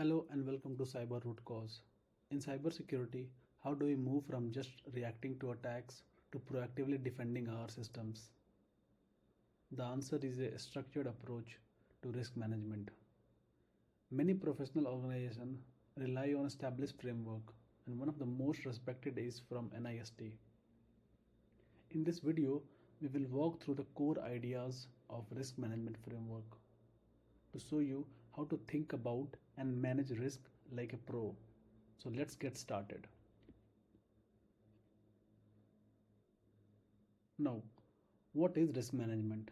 Hello and welcome to Cyber Root Cause. In cybersecurity, how do we move from just reacting to attacks to proactively defending our systems? The answer is a structured approach to risk management. Many professional organizations rely on established framework, and one of the most respected is from NIST. In this video, we will walk through the core ideas of risk management framework to show you how to think about and manage risk like a pro. So let's get started. Now, what is risk management?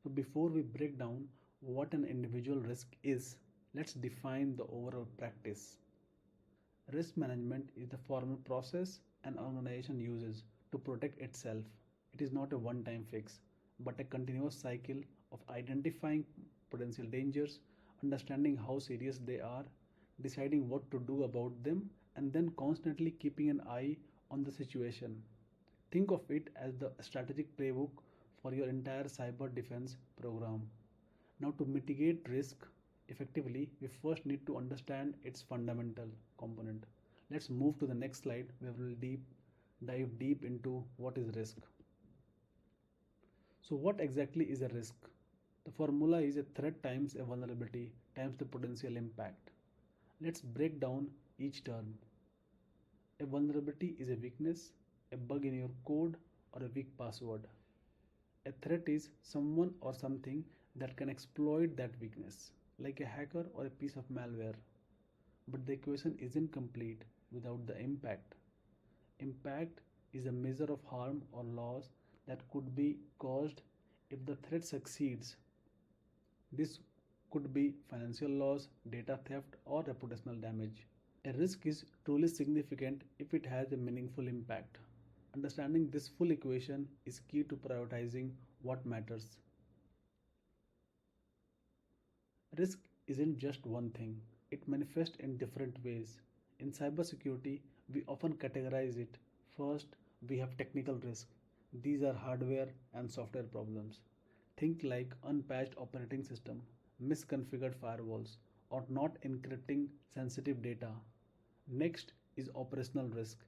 So before we break down what an individual risk is, let's define the overall practice. Risk management is the formal process an organization uses to protect itself. It is not a one-time fix, but a continuous cycle of identifying potential dangers, understanding how serious they are, deciding what to do about them, and then constantly keeping an eye on the situation. Think of it as the strategic playbook for your entire cyber defense program. Now, to mitigate risk effectively, we first need to understand its fundamental component. Let's move to the next slide where we will dive deep into what is risk. So, what exactly is a risk? The formula is a threat times a vulnerability times the potential impact. Let's break down each term. A vulnerability is a weakness, a bug in your code, or a weak password. A threat is someone or something that can exploit that weakness, like a hacker or a piece of malware. But the equation isn't complete without the impact. Impact is a measure of harm or loss that could be caused if the threat succeeds. This could be financial loss, data theft, or reputational damage. A risk is truly significant if it has a meaningful impact. Understanding this full equation is key to prioritizing what matters. Risk isn't just one thing, it manifests in different ways. In cybersecurity, we often categorize it. First, we have technical risk. These are hardware and software problems. Think like unpatched operating system, misconfigured firewalls, or not encrypting sensitive data. Next is operational risk.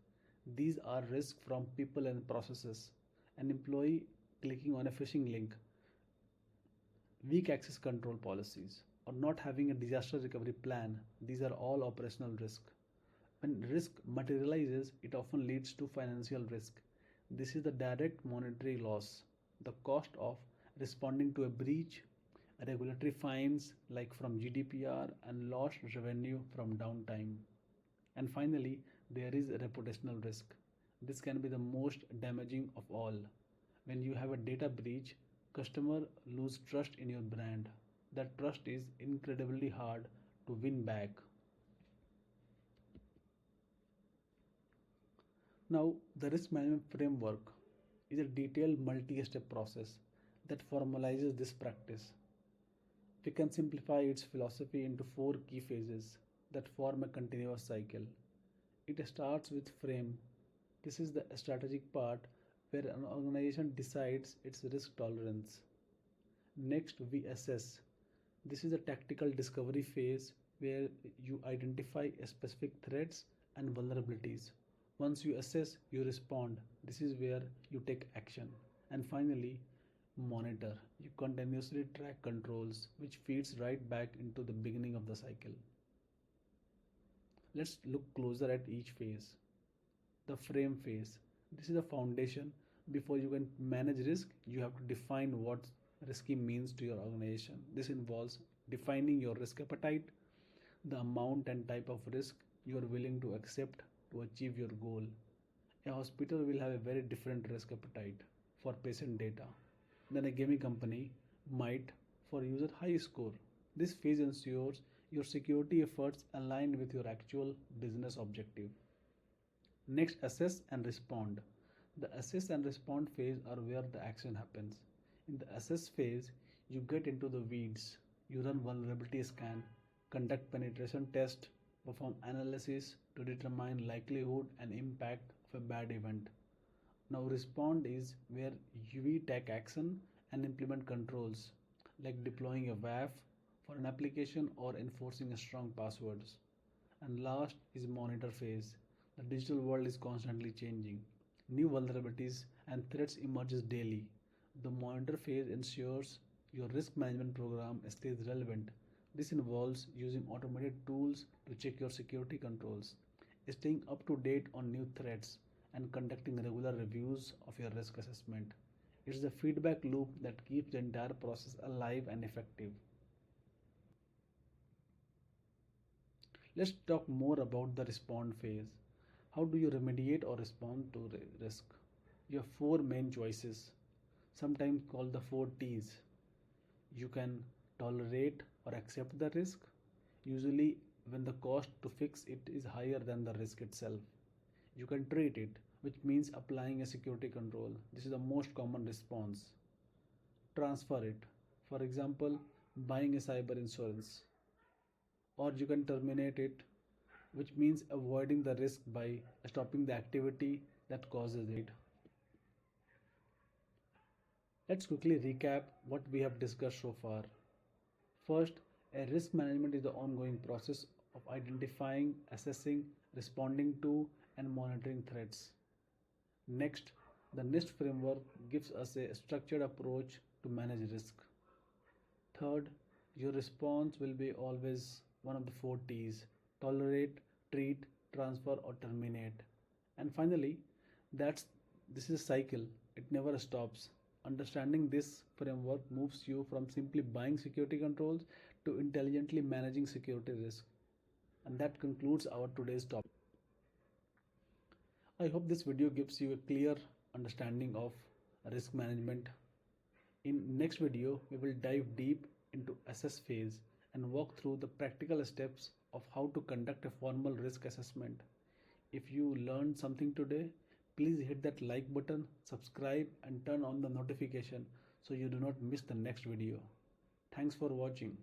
These are risks from people and processes. An employee clicking on a phishing link, weak access control policies, or not having a disaster recovery plan. These are all operational risk. When risk materializes, it often leads to financial risk. This is the direct monetary loss, the cost of responding to a breach, regulatory fines like from GDPR, and lost revenue from downtime. And finally, there is reputational risk. This can be the most damaging of all. When you have a data breach, customers lose trust in your brand. That trust is incredibly hard to win back. Now, the risk management framework is a detailed multi-step process that formalizes this practice. We can simplify its philosophy into four key phases that form a continuous cycle. It starts with frame. This is the strategic part where an organization decides its risk tolerance. Next, we assess. This is a tactical discovery phase where you identify specific threats and vulnerabilities. Once you assess, you respond. This is where you take action. And finally, monitor. You continuously track controls, which feeds right back into the beginning of the cycle. Let's look closer at each phase. The frame phase. This is the foundation. Before you can manage risk, you have to define what risky means to your organization. This involves defining your risk appetite, the amount and type of risk you are willing to accept to achieve your goal. A hospital will have a very different risk appetite for patient data than a gaming company might for user high score. This phase ensures your security efforts align with your actual business objective. Next, assess and respond. The assess and respond phase are where the action happens. In the assess phase, you get into the weeds. You run vulnerability scan, conduct penetration test, perform analysis to determine likelihood and impact of a bad event. Now, respond is where we take action and implement controls like deploying a WAF for an application or enforcing strong passwords. And last is monitor phase. The digital world is constantly changing. New vulnerabilities and threats emerges daily. The monitor phase ensures your risk management program stays relevant. This involves using automated tools to check your security controls, staying up to date on new threats, and conducting regular reviews of your risk assessment. It's the feedback loop that keeps the entire process alive and effective. Let's talk more about the respond phase. How do you remediate or respond to risk? You have four main choices, sometimes called the four T's. You can tolerate or accept the risk, usually when the cost to fix it is higher than the risk itself. You can treat it, which means applying a security control. This is the most common response. Transfer it, for example, buying a cyber insurance. Or you can terminate it, which means avoiding the risk by stopping the activity that causes it. Let's quickly recap what we have discussed so far. First, a risk management is the ongoing process of identifying, assessing, responding to, and monitoring threats. Next, the NIST framework gives us a structured approach to manage risk. Third, your response will be always one of the four T's: tolerate, treat, transfer, or terminate. And finally, that's this is a cycle, it never stops. Understanding this framework moves you from simply buying security controls to intelligently managing security risk. And that concludes our today's topic. I hope this video gives you a clear understanding of risk management. In next video, we will dive deep into assess phase and walk through the practical steps of how to conduct a formal risk assessment. If you learned something today, please hit that like button, subscribe, and turn on the notification so you do not miss the next video. Thanks for watching.